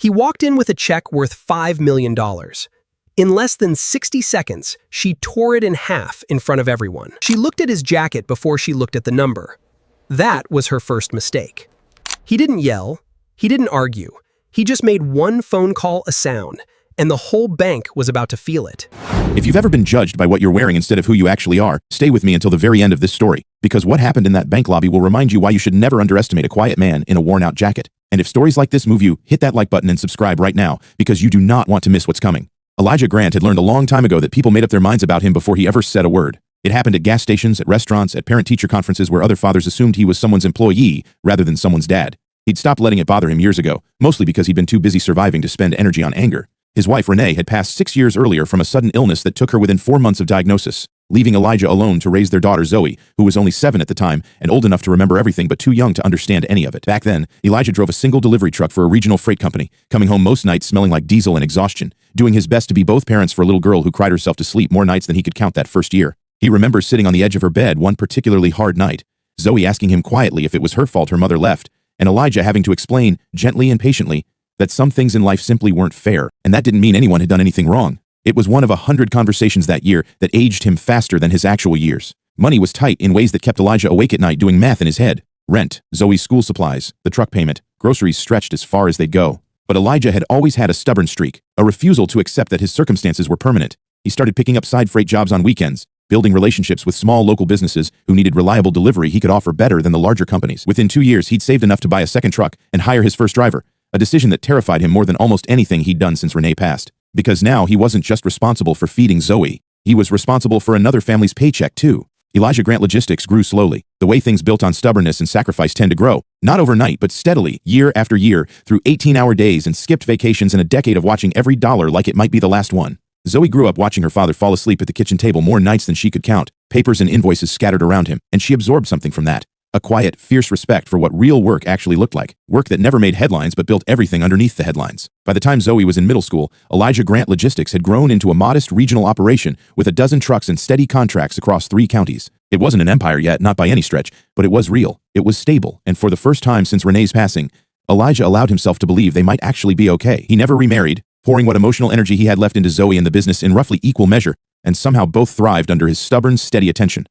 He walked in with a check worth $5 million. In less than 60 seconds, she tore it in half in front of everyone. She looked at his jacket before she looked at the number. That was her first mistake. He didn't yell. He didn't argue. He just made one phone call a sound, and the whole bank was about to feel it. If you've ever been judged by what you're wearing instead of who you actually are, stay with me until the very end of this story, because what happened in that bank lobby will remind you why you should never underestimate a quiet man in a worn-out jacket. And if stories like this move you, hit that like button and subscribe right now, because you do not want to miss what's coming. Elijah Grant had learned a long time ago that people made up their minds about him before he ever said a word. It happened at gas stations, at restaurants, at parent-teacher conferences where other fathers assumed he was someone's employee rather than someone's dad. He'd stopped letting it bother him years ago, mostly because he'd been too busy surviving to spend energy on anger. His wife, Renee, had passed 6 years earlier from a sudden illness that took her within 4 months of diagnosis, leaving Elijah alone to raise their daughter Zoe, who was only 7 at the time and old enough to remember everything but too young to understand any of it. Back then, Elijah drove a single delivery truck for a regional freight company, coming home most nights smelling like diesel and exhaustion, doing his best to be both parents for a little girl who cried herself to sleep more nights than he could count that first year. He remembers sitting on the edge of her bed one particularly hard night, Zoe asking him quietly if it was her fault her mother left, and Elijah having to explain, gently and patiently, that some things in life simply weren't fair, and that didn't mean anyone had done anything wrong. It was one of 100 conversations that year that aged him faster than his actual years. Money was tight in ways that kept Elijah awake at night doing math in his head. Rent, Zoe's school supplies, the truck payment, groceries stretched as far as they'd go. But Elijah had always had a stubborn streak, a refusal to accept that his circumstances were permanent. He started picking up side freight jobs on weekends, building relationships with small local businesses who needed reliable delivery he could offer better than the larger companies. Within 2 years, he'd saved enough to buy a second truck and hire his first driver, a decision that terrified him more than almost anything he'd done since Renee passed. Because now he wasn't just responsible for feeding Zoe, he was responsible for another family's paycheck too. Elijah Grant Logistics grew slowly, the way things built on stubbornness and sacrifice tend to grow, not overnight but steadily, year after year, through 18-hour days and skipped vacations and a decade of watching every dollar like it might be the last one. Zoe grew up watching her father fall asleep at the kitchen table more nights than she could count, papers and invoices scattered around him, and she absorbed something from that. A quiet, fierce respect for what real work actually looked like, work that never made headlines but built everything underneath the headlines. By the time Zoe was in middle school, Elijah Grant Logistics had grown into a modest regional operation with a dozen trucks and steady contracts across 3 counties. It wasn't an empire yet, not by any stretch, but it was real, it was stable, and for the first time since Renee's passing, Elijah allowed himself to believe they might actually be okay. He never remarried, pouring what emotional energy he had left into Zoe and the business in roughly equal measure, and somehow both thrived under his stubborn, steady attention.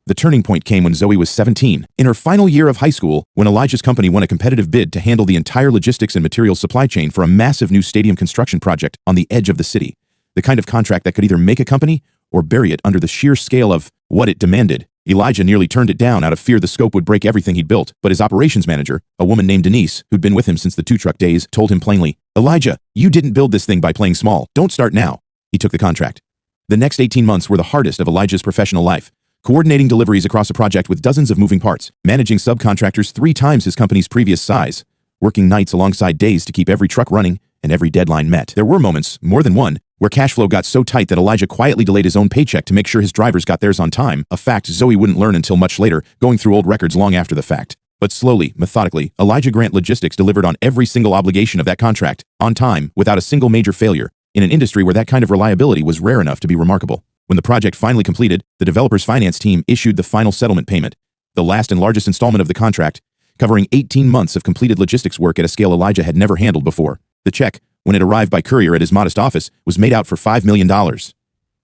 The turning point came when Zoe was 17, in her final year of high school, when Elijah's company won a competitive bid to handle the entire logistics and materials supply chain for a massive new stadium construction project on the edge of the city. The kind of contract that could either make a company or bury it under the sheer scale of what it demanded. Elijah nearly turned it down out of fear the scope would break everything he'd built, but his operations manager, a woman named Denise, who'd been with him since the 2-truck days, told him plainly, "Elijah, you didn't build this thing by playing small. Don't start now." He took the contract. The next 18 months were the hardest of Elijah's professional life. Coordinating deliveries across a project with dozens of moving parts, managing subcontractors 3 times his company's previous size, working nights alongside days to keep every truck running and every deadline met. There were moments, more than one, where cash flow got so tight that Elijah quietly delayed his own paycheck to make sure his drivers got theirs on time, a fact Zoe wouldn't learn until much later, going through old records long after the fact. But slowly, methodically, Elijah Grant Logistics delivered on every single obligation of that contract, on time, without a single major failure, in an industry where that kind of reliability was rare enough to be remarkable. When the project finally completed, the developer's finance team issued the final settlement payment, the last and largest installment of the contract, covering 18 months of completed logistics work at a scale Elijah had never handled before. The check, when it arrived by courier at his modest office, was made out for $5 million.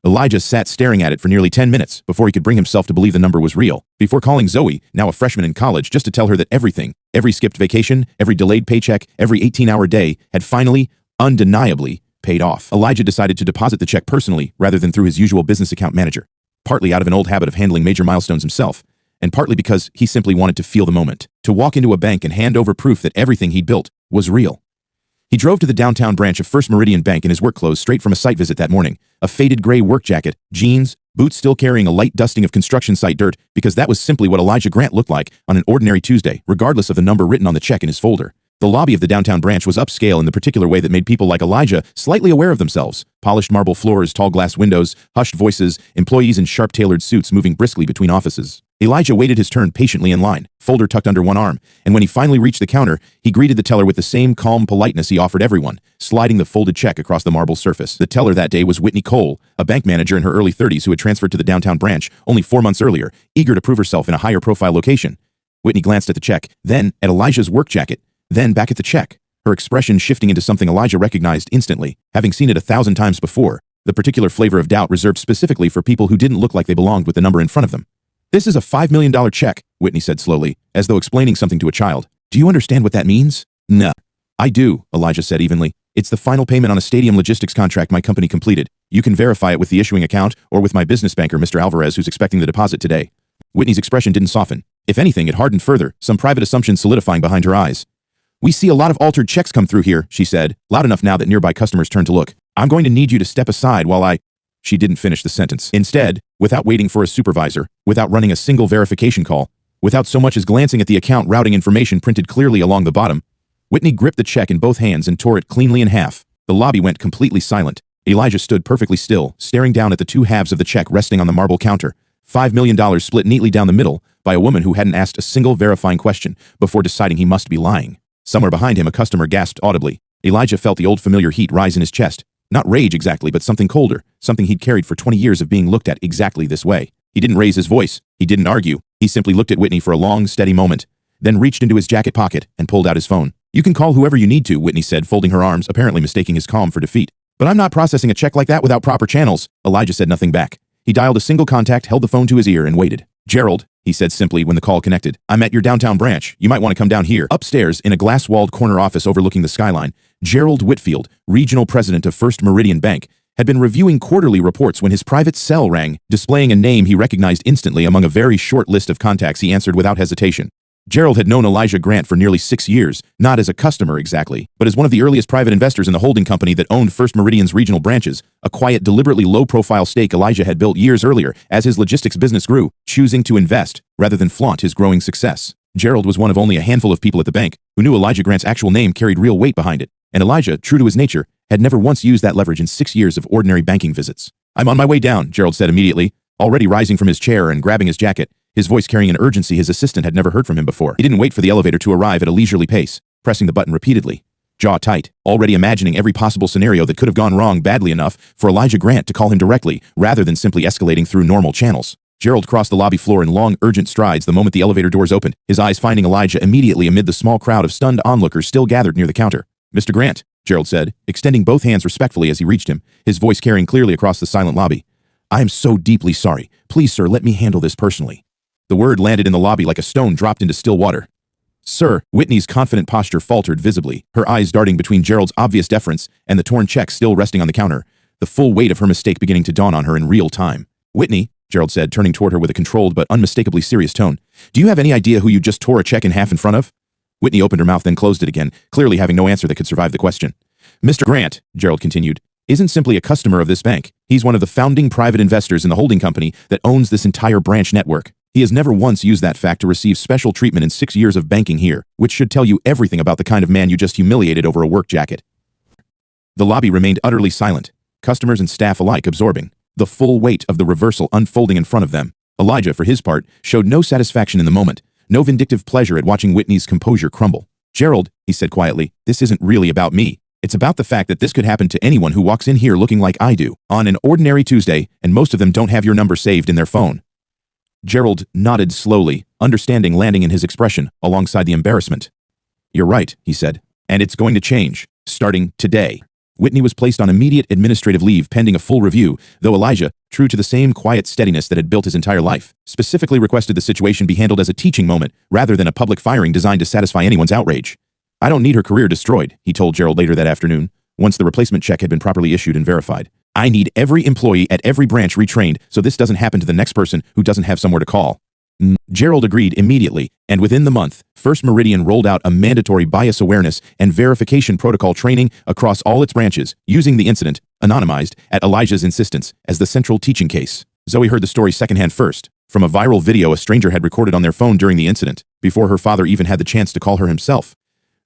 Elijah sat staring at it for nearly 10 minutes before he could bring himself to believe the number was real, before calling Zoe, now a freshman in college, just to tell her that everything, every skipped vacation, every delayed paycheck, every 18-hour day, had finally, undeniably, paid off. Elijah decided to deposit the check personally rather than through his usual business account manager, partly out of an old habit of handling major milestones himself, and partly because he simply wanted to feel the moment, to walk into a bank and hand over proof that everything he'd built was real. He drove to the downtown branch of First Meridian Bank in his work clothes straight from a site visit that morning, a faded gray work jacket, jeans, boots still carrying a light dusting of construction site dirt, because that was simply what Elijah Grant looked like on an ordinary Tuesday, regardless of the number written on the check in his folder. The lobby of the downtown branch was upscale in the particular way that made people like Elijah slightly aware of themselves. Polished marble floors, tall glass windows, hushed voices, employees in sharp-tailored suits moving briskly between offices. Elijah waited his turn patiently in line, folder tucked under one arm, and when he finally reached the counter, he greeted the teller with the same calm politeness he offered everyone, sliding the folded check across the marble surface. The teller that day was Whitney Cole, a bank manager in her early 30s who had transferred to the downtown branch only 4 months earlier, eager to prove herself in a higher-profile location. Whitney glanced at the check, then at Elijah's work jacket, then back at the check. her expression shifting into something Elijah recognized instantly, having seen it 1,000 times before, the particular flavor of doubt reserved specifically for people who didn't look like they belonged with the number in front of them. "This is a $5 million check," Whitney said slowly, as though explaining something to a child. "Do you understand what that means?" "Nah." "I do," Elijah said evenly. "It's the final payment on a stadium logistics contract my company completed. You can verify it with the issuing account or with my business banker, Mr. Alvarez, who's expecting the deposit today." Whitney's expression didn't soften. If anything, it hardened further, some private assumptions solidifying behind her eyes. "We see a lot of altered checks come through here," she said, loud enough now that nearby customers turned to look. "I'm going to need you to step aside while I—" She didn't finish the sentence. Instead, without waiting for a supervisor, without running a single verification call, without so much as glancing at the account routing information printed clearly along the bottom, Whitney gripped the check in both hands and tore it cleanly in half. The lobby went completely silent. Elijah stood perfectly still, staring down at the two halves of the check resting on the marble counter. $5 million split neatly down the middle by a woman who hadn't asked a single verifying question before deciding he must be lying. Somewhere behind him, a customer gasped audibly. Elijah felt the old familiar heat rise in his chest. Not rage exactly, but something colder, something he'd carried for 20 years of being looked at exactly this way. He didn't raise his voice. He didn't argue. He simply looked at Whitney for a long, steady moment, then reached into his jacket pocket and pulled out his phone. "You can call whoever you need to," Whitney said, folding her arms, apparently mistaking his calm for defeat. "But I'm not processing a check like that without proper channels." Elijah said nothing back. He dialed a single contact, held the phone to his ear, and waited. "Gerald," he said simply when the call connected. "I'm at your downtown branch. You might want to come down here." Upstairs, in a glass-walled corner office overlooking the skyline, Gerald Whitfield, regional president of First Meridian Bank, had been reviewing quarterly reports when his private cell rang, displaying a name he recognized instantly among a very short list of contacts. He answered without hesitation. Gerald had known Elijah Grant for nearly 6 years, not as a customer exactly, but as one of the earliest private investors in the holding company that owned First Meridian's regional branches, a quiet, deliberately low-profile stake Elijah had built years earlier as his logistics business grew, choosing to invest rather than flaunt his growing success. Gerald was one of only a handful of people at the bank who knew Elijah Grant's actual name carried real weight behind it, and Elijah, true to his nature, had never once used that leverage in 6 years of ordinary banking visits. "I'm on my way down," Gerald said immediately, already rising from his chair and grabbing his jacket, his voice carrying an urgency his assistant had never heard from him before. He didn't wait for the elevator to arrive at a leisurely pace, pressing the button repeatedly, jaw tight, already imagining every possible scenario that could have gone wrong badly enough for Elijah Grant to call him directly, rather than simply escalating through normal channels. Gerald crossed the lobby floor in long, urgent strides the moment the elevator doors opened, his eyes finding Elijah immediately amid the small crowd of stunned onlookers still gathered near the counter. "Mr. Grant," Gerald said, extending both hands respectfully as he reached him, his voice carrying clearly across the silent lobby. "I am so deeply sorry. Please, sir, let me handle this personally." The word landed in the lobby like a stone dropped into still water. "Sir," Whitney's confident posture faltered visibly, her eyes darting between Gerald's obvious deference and the torn check still resting on the counter, the full weight of her mistake beginning to dawn on her in real time. "Whitney," Gerald said, turning toward her with a controlled but unmistakably serious tone, "do you have any idea who you just tore a check in half in front of?" Whitney opened her mouth, then closed it again, clearly having no answer that could survive the question. "Mr. Grant," Gerald continued, "isn't simply a customer of this bank. He's one of the founding private investors in the holding company that owns this entire branch network. He has never once used that fact to receive special treatment in 6 years of banking here, which should tell you everything about the kind of man you just humiliated over a work jacket." The lobby remained utterly silent, customers and staff alike absorbing the full weight of the reversal unfolding in front of them. Elijah, for his part, showed no satisfaction in the moment, no vindictive pleasure at watching Whitney's composure crumble. "Gerald," he said quietly, "this isn't really about me. It's about the fact that this could happen to anyone who walks in here looking like I do, on an ordinary Tuesday, and most of them don't have your number saved in their phone." Gerald nodded slowly, understanding landing in his expression, alongside the embarrassment. "You're right," he said. "And it's going to change, starting today." Whitney was placed on immediate administrative leave pending a full review, though Elijah, true to the same quiet steadiness that had built his entire life, specifically requested the situation be handled as a teaching moment rather than a public firing designed to satisfy anyone's outrage. "I don't need her career destroyed," he told Gerald later that afternoon, once the replacement check had been properly issued and verified. "I need every employee at every branch retrained so this doesn't happen to the next person who doesn't have somewhere to call." Gerald agreed immediately, and within the month, First Meridian rolled out a mandatory bias awareness and verification protocol training across all its branches, using the incident, anonymized, at Elijah's insistence, as the central teaching case. Zoe heard the story secondhand first, from a viral video a stranger had recorded on their phone during the incident, before her father even had the chance to call her himself.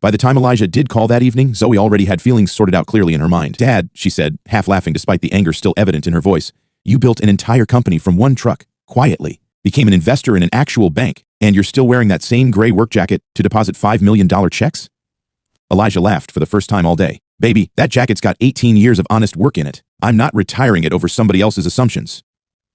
By the time Elijah did call that evening, Zoe already had feelings sorted out clearly in her mind. "Dad," she said, half laughing despite the anger still evident in her voice, "you built an entire company from one truck, quietly, became an investor in an actual bank, and you're still wearing that same gray work jacket to deposit $5 million checks?" Elijah laughed for the first time all day. "Baby, that jacket's got 18 years of honest work in it. I'm not retiring it over somebody else's assumptions."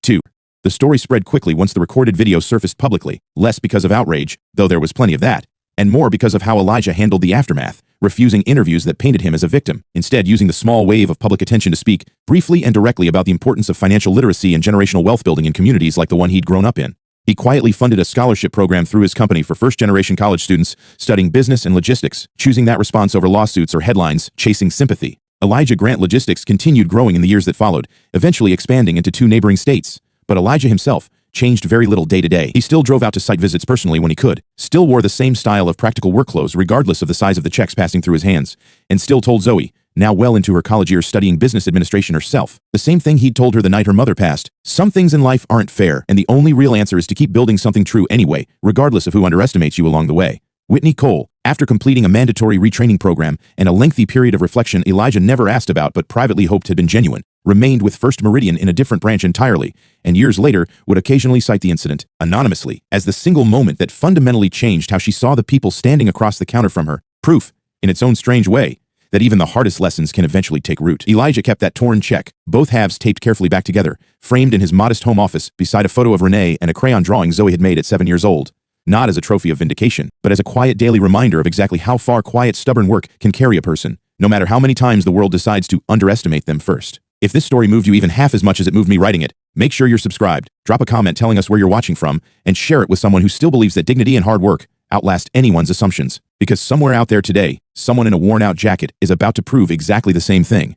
2. The story spread quickly once the recorded video surfaced publicly, less because of outrage, though there was plenty of that, And more because of how Elijah handled the aftermath, refusing interviews that painted him as a victim, instead using the small wave of public attention to speak briefly and directly about the importance of financial literacy and generational wealth building in communities like the one he'd grown up in. He quietly funded a scholarship program through his company for first-generation college students studying business and logistics, choosing that response over lawsuits or headlines, chasing sympathy. Elijah Grant Logistics continued growing in the years that followed, eventually expanding into 2 neighboring states. But Elijah himself changed very little day to day. He still drove out to site visits personally when he could, still wore the same style of practical work clothes regardless of the size of the checks passing through his hands, and still told Zoe, now well into her college years studying business administration herself, the same thing he'd told her the night her mother passed. Some things in life aren't fair, and the only real answer is to keep building something true anyway, regardless of who underestimates you along the way. Whitney Cole. After completing a mandatory retraining program and a lengthy period of reflection Elijah never asked about but privately hoped had been genuine, remained with First Meridian in a different branch entirely, and years later would occasionally cite the incident, anonymously, as the single moment that fundamentally changed how she saw the people standing across the counter from her. Proof, in its own strange way, that even the hardest lessons can eventually take root. Elijah kept that torn check, both halves taped carefully back together, framed in his modest home office beside a photo of Renee and a crayon drawing Zoe had made at 7 years old. Not as a trophy of vindication, but as a quiet daily reminder of exactly how far quiet, stubborn work can carry a person, no matter how many times the world decides to underestimate them first. If this story moved you even half as much as it moved me writing it, make sure you're subscribed, drop a comment telling us where you're watching from, and share it with someone who still believes that dignity and hard work outlast anyone's assumptions. Because somewhere out there today, someone in a worn-out jacket is about to prove exactly the same thing.